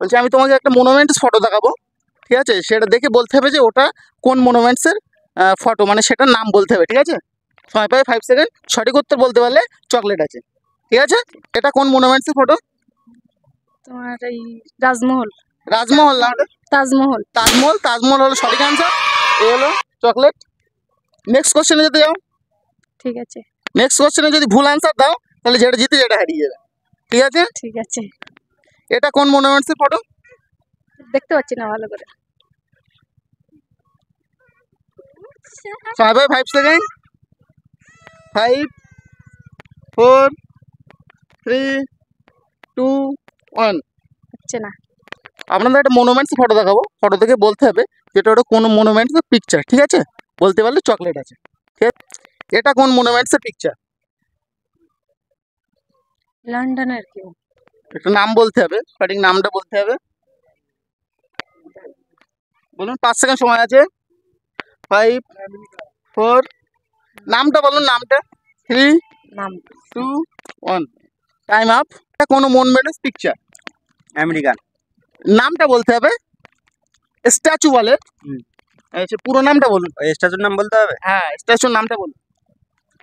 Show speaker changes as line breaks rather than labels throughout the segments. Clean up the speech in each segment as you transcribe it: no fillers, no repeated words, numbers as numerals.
বলছি আমি তোমাকে একটা মনুমেন্টস ফটো দেখাবো, ঠিক আছে? সেটা দেখে বলতে হবে যে ওটা কোন মনুমেন্টসের ফটো, মানে সেটার নাম বলতে হবে, ঠিক আছে? সময় পাবে 5 সেকেন্ড, সঠিক উত্তর বলতে পারলে চকলেট আছে, ঠিক আছে? এটা কোন মনুমেন্টসের ফটো?
তোমার এই রাজমহল।
রাজমহল না,
তাজমহল।
তাজমহল। তাজমহল হলো সঠিক আনসার, এই হলো চকলেট। নেক্সট কোশ্চেনে যেতে যাও।
ঠিক আছে।
নেক্সট কোশ্চেনে যদি ভুল আনসার দাও তাহলে যেটা জিতে যেটা হারিয়ে যাবে, ঠিক আছে?
ঠিক আছে।
এটা কোন মনুমেন্টসের ফটো?
দেখতে পাচ্ছি না ভালো করে।
সময় পাবে 5 সেকেন্ড, 5 4 3 2 1।
হচ্ছে না।
আপনাদের একটা মনুমেন্টস ফটো দেখাবো, ফটো থেকে বলতে হবে যেটা ওটা কোন মনুমেন্টসের পিকচার, ঠিক আছে? বলতে পারলে চকলেট আছে, ঠিক আছে? এটা কোন মনুমেন্টসের পিকচার?
লন্ডনের কেউ।
একটা নাম বলতে হবে, সঠিক নামটা বলতে হবে। বলুন, 5 সেকেন্ড সময় আছে। 5 4, নামটা বলুন, নামটা। 3
নাম
2 1, টাইম আপ। এটা কোন মনুমেন্টস পিকচার?
আমেরিকান।
নামটা বলতে হবে। স্ট্যাচু বলে, আচ্ছা পুরো নামটা বলুন।
ওই স্ট্যাচুর নাম বলতে হবে?
হ্যাঁ, স্ট্যাচুর নামটা বলুন।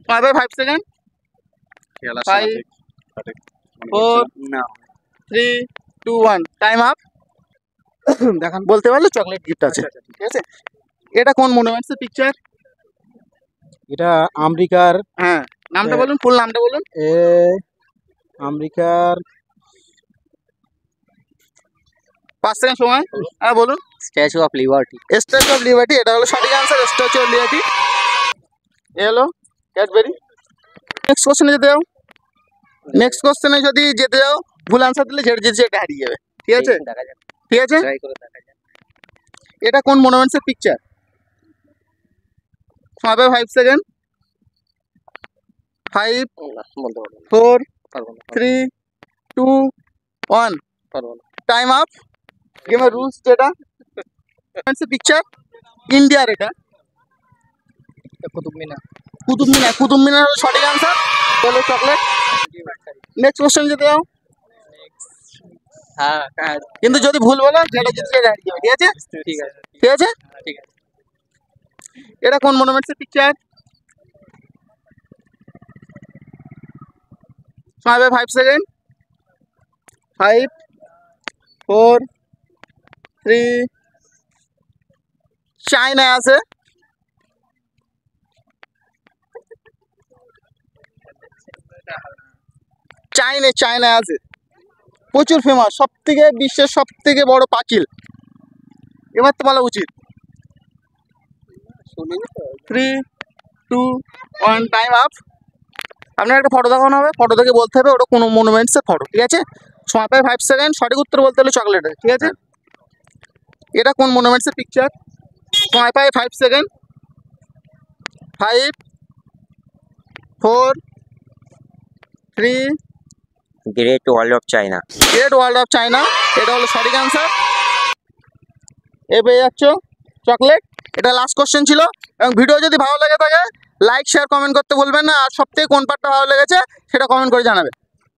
পাবে 5 সেকেন্ড, 5 4
না
3 2 1, টাইম আপ। দেখান, বলতে পারলে চকলেট গিফট আছে, ঠিক আছে? এটা কোন মনুমেন্টস এর পিকচার?
এটা আমেরিকার।
হ্যাঁ, নামটা বলুন, ফুল নামটা বলুন।
এ আমেরিকার
5 সেকেন্ড সময়। হ্যাঁ বলুন।
Statue of liberty.
Statue of liberty, এটা হলো সঠিক আনসার, স্ট্যাচু অফ লিবার্টি। এ হলো ক্যাডবেরি। নেক্সট কোশ্চেনে যেতে যাও। নেক্সট কোশ্চেনে যদি যেতে যাও ভুল আনসার দিলে যেটা জিতছে এটা হারিয়ে যাবে, ঠিক আছে?
দেখা যাক,
ঠিক আছে।
ট্রাই করে দেখা যাক।
এটা কোন মনুমেন্টস এর পিকচার? হবে 5 সেকেন্ড, 5
বলতে পারবো
4
না।
3 2 1,
পারবো না।
Time up. গেমের রুলস যেটা, পিকচার ইন্ডিয়ার, এটা
কুতুব মিনার।
কুতুব মিনার। কুতুব মিনার হলো সঠিক আনসার, বলো চকলেট। নেক্সট কোশ্চেন যেতে যাও।
হ্যাঁ
কিন্তু যদি ভুল বলো যেটা জিতছে সেটা হারিয়ে যাবে, ঠিক আছে?
ঠিক আছে।
ঠিক আছে।
ঠিক আছে।
এটা কোন মনুমেন্টস এর পিকচার? হবে 5 সেকেন্ড, 5 4 3, চায়না আছে। চায়না আছে, প্রচুর ফেমাস, সব থেকে বিশ্বের সব থেকে বড় পাঁচিল। এবার তো বলা উচিত। 3 2 1, টাইম আপ। আপনার একটা ফটো দেখানো হবে, ফটো দেখে বলতে হবে ওটা কোনো মনুমেন্টসের ফটো, ঠিক আছে? সময় পায় 5 সেকেন্ড, সঠিক উত্তর বলতে হলে চকলেট, ঠিক আছে? এটা কোন মনুমেন্টসের পিকচার? সময় পায় 5 second, 5 4 3।
Great wall of China.
Great wall of China, এটা হলো সঠিক আনসার। এ পেয়ে যাচ্ছ চকলেট। এটা লাস্ট কোশ্চেন ছিল। এবং ভিডিও যদি ভালো লেগে থাকে লাইক শেয়ার কমেন্ট করতে ভুলবেন না। আর সবথেকে কোন পার্টটা ভালো লেগেছে সেটা কমেন্ট করে জানাবে।